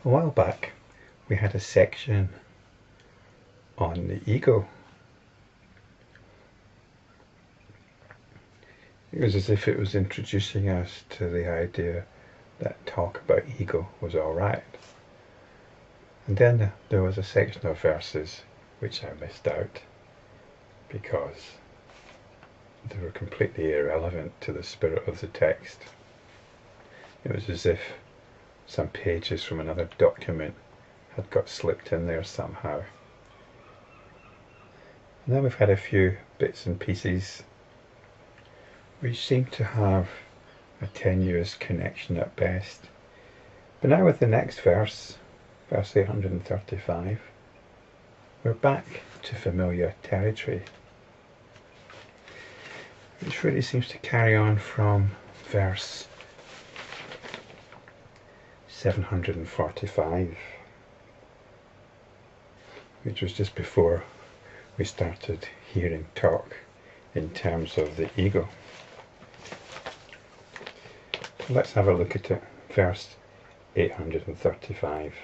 A while back we had a section on the ego. It was as if it was introducing us to the idea that talk about ego was alright. And then there was a section of verses which I missed out because they were completely irrelevant to the spirit of the text. It was as if some pages from another document had got slipped in there somehow. And then we've had a few bits and pieces which seem to have a tenuous connection at best. But now with the next verse, verse 835, we're back to familiar territory, which really seems to carry on from verse 745, which was just before we started hearing talk in terms of the ego. So let's have a look at it. Verse 835.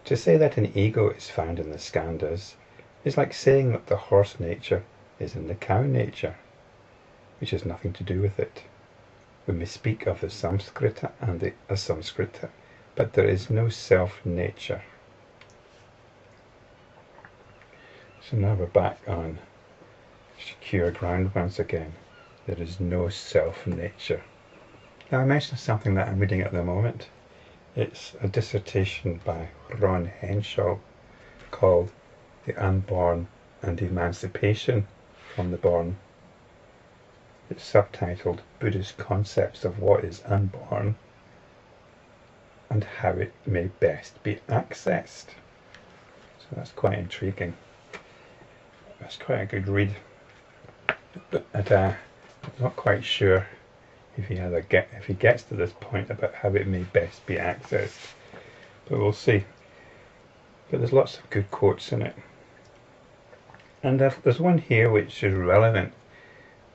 To say that an ego is found in the Skandhas is like saying that the horse nature is in the cow nature, which has nothing to do with it. We may speak of the Samskrita and the Asamskrita, but there is no self-nature. So now we're back on secure ground once again. There is no self-nature. Now I mentioned something that I'm reading at the moment. It's a dissertation by Ron Henshaw called The Unborn and Emancipation from the Born. It's subtitled Buddhist Concepts of What is Unborn and How It May Best Be Accessed. So that's quite intriguing. That's quite a good read. But I'm not quite sure if he gets to this point about how it may best be accessed. But we'll see. But there's lots of good quotes in it. And there's one here which is relevant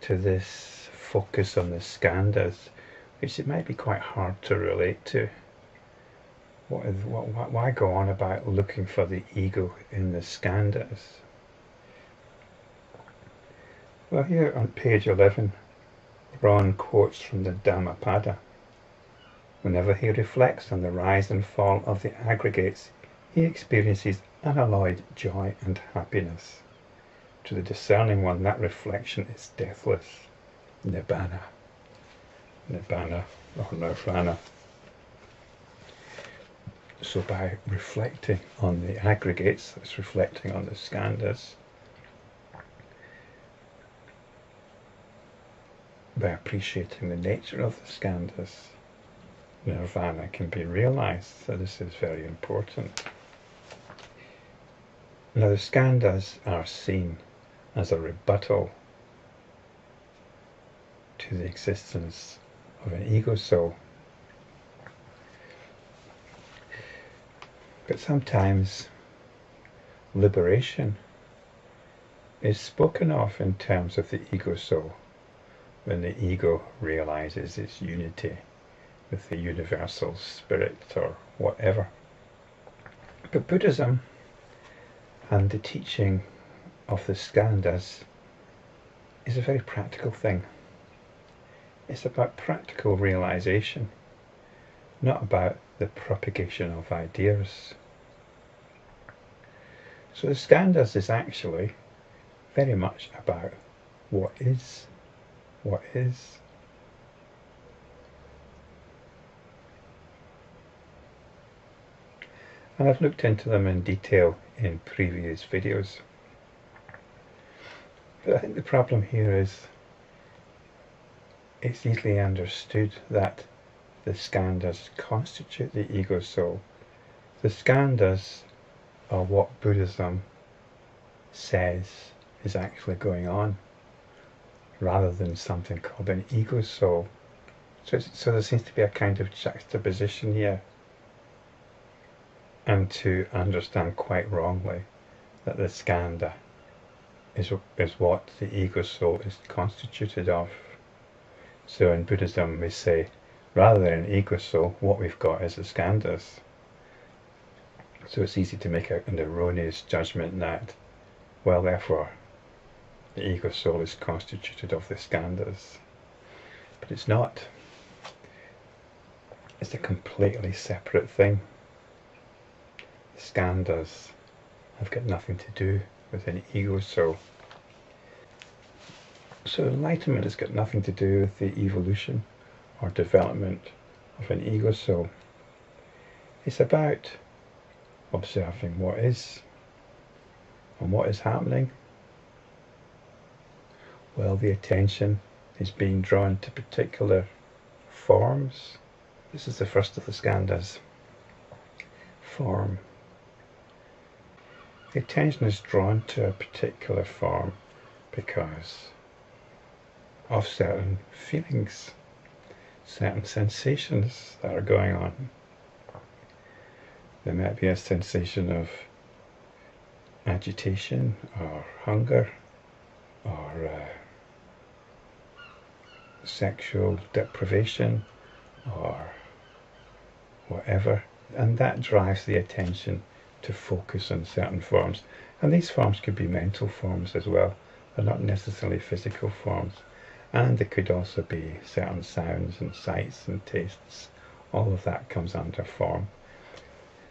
to this focus on the Skandhas, which it might be quite hard to relate to. Why go on about looking for the ego in the Skandhas? Well, here on page 11, Ron quotes from the Dhammapada. Whenever he reflects on the rise and fall of the aggregates, he experiences unalloyed joy and happiness. To the discerning one, that reflection is deathless. Nibbana. Nibbana or Nirvana. So by reflecting on the aggregates, that's reflecting on the Skandhas, by appreciating the nature of the Skandhas, Nirvana can be realized. So this is very important. Now the Skandhas are seen as a rebuttal to the existence of an ego soul. But sometimes liberation is spoken of in terms of the ego soul, when the ego realizes its unity with the universal spirit or whatever. But Buddhism and the teaching of the Skandhas is a very practical thing. It's about practical realization, not about the propagation of ideas. So the Skandhas is actually very much about what is. What is. And I've looked into them in detail in previous videos. But I think the problem here is it's easily understood that the Skandhas constitute the ego soul. The Skandhas are what Buddhism says is actually going on, rather than something called an ego soul. So there seems to be a kind of juxtaposition here, and to understand quite wrongly that the Skandha is what the ego soul is constituted of. So in Buddhism we say, rather than an ego soul, what we've got is the Skandhas. So it's easy to make an erroneous judgment that, well, therefore, the ego soul is constituted of the skandhas. But it's not. It's a completely separate thing. The skandhas have got nothing to do with an ego soul. So enlightenment has got nothing to do with the evolution or development of an ego soul. It's about observing what is and what is happening. Well, the attention is being drawn to particular forms. This is the first of the skandhas. Form. The attention is drawn to a particular form because of certain feelings, certain sensations that are going on. There might be a sensation of agitation or hunger or sexual deprivation or whatever, and that drives the attention to focus on certain forms. And these forms could be mental forms as well. They're not necessarily physical forms. And they could also be certain sounds and sights and tastes. All of that comes under form.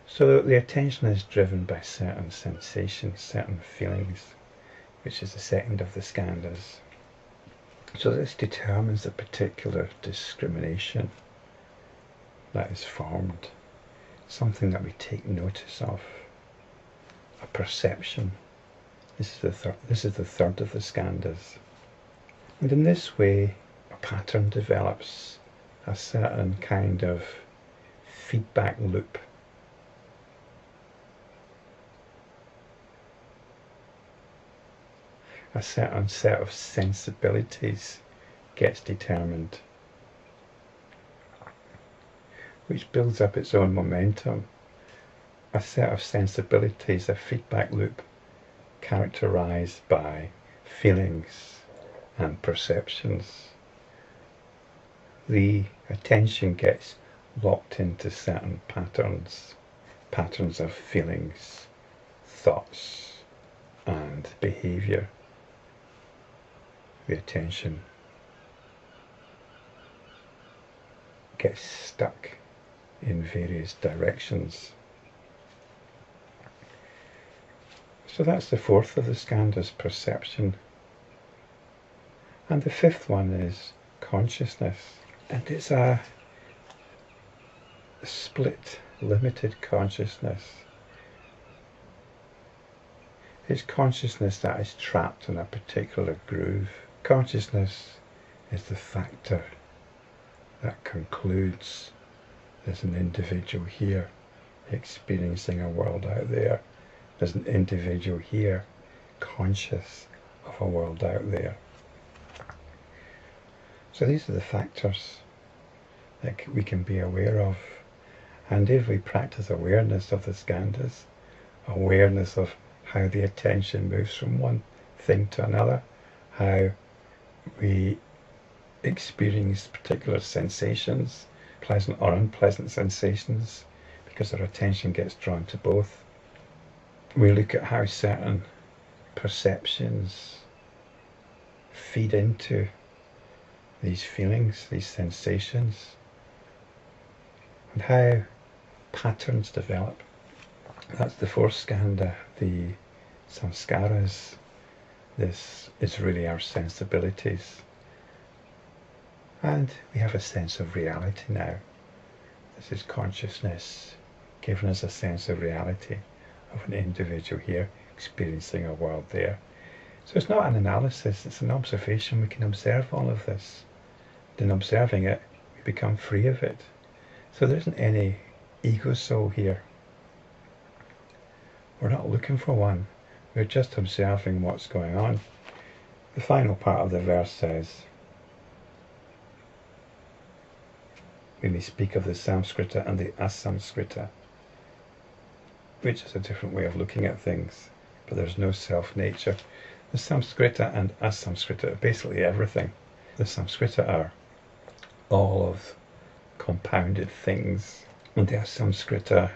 So the attention is driven by certain sensations, certain feelings, which is the second of the skandhas. So this determines a particular discrimination that is formed, something that we take notice of, a perception. This is the third of the skandhas. And in this way, a pattern develops, a certain kind of feedback loop. A certain set of sensibilities gets determined, which builds up its own momentum. A set of sensibilities, a feedback loop, characterized by feelings and perceptions. The attention gets locked into certain patterns of feelings, thoughts, and behavior. The attention gets stuck in various directions. So that's the fourth of the skandhas, perception. And the fifth one is consciousness. And it's a split, limited consciousness. It's consciousness that is trapped in a particular groove. Consciousness is the factor that concludes there's an individual here experiencing a world out there. There's an individual here conscious of a world out there. So these are the factors that we can be aware of. And if we practice awareness of the skandhas, awareness of how the attention moves from one thing to another, how we experience particular sensations, pleasant or unpleasant sensations, because our attention gets drawn to both. We look at how certain perceptions feed into these feelings, these sensations, and how patterns develop. That's the fourth skandha, the samskaras. This is really our sensibilities. And we have a sense of reality now. This is consciousness giving us a sense of reality of an individual here experiencing a world there. So it's not an analysis, it's an observation. We can observe all of this. And in observing it, we become free of it. So there isn't any ego soul here. We're not looking for one. We're just observing what's going on. The final part of the verse says, when we speak of the Samskrita and the Asamskrita, which is a different way of looking at things, but there's no self-nature. The Samskrita and Asamskrita are basically everything. The Samskrita are all of compounded things, and the Asamskrita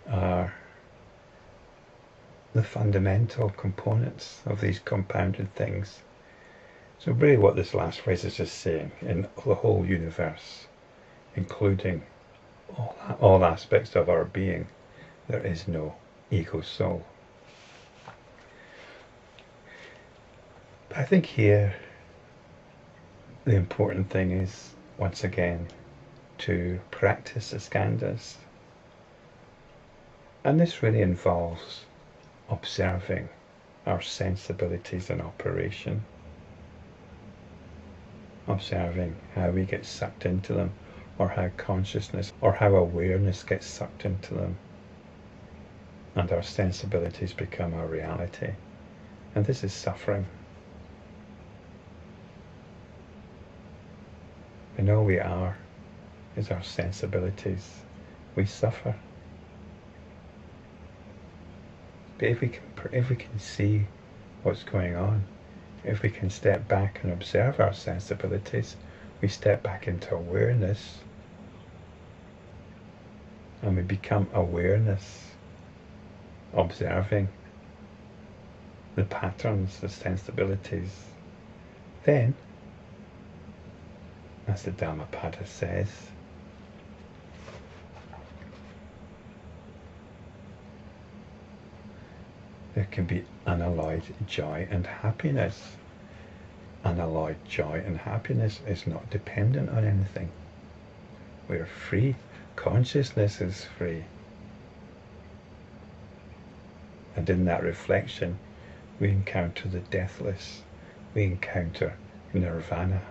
are the fundamental components of these compounded things. So really what this last phrase is just saying, in the whole universe, including all aspects of our being, there is no ego soul. But I think here the important thing is, once again, to practice the Skandhas. And this really involves observing our sensibilities in operation, observing how we get sucked into them, or how consciousness or how awareness gets sucked into them, and our sensibilities become our reality. And this is suffering. And all we are is our sensibilities. We suffer. But if we can see what's going on, if we can step back and observe our sensibilities, we step back into awareness, and we become awareness, observing the patterns, the sensibilities. Then, as the Dhammapada says, there can be unalloyed joy and happiness. Unalloyed joy and happiness is not dependent on anything. We're free. Consciousness is free. And in that reflection, we encounter the deathless. We encounter Nirvana.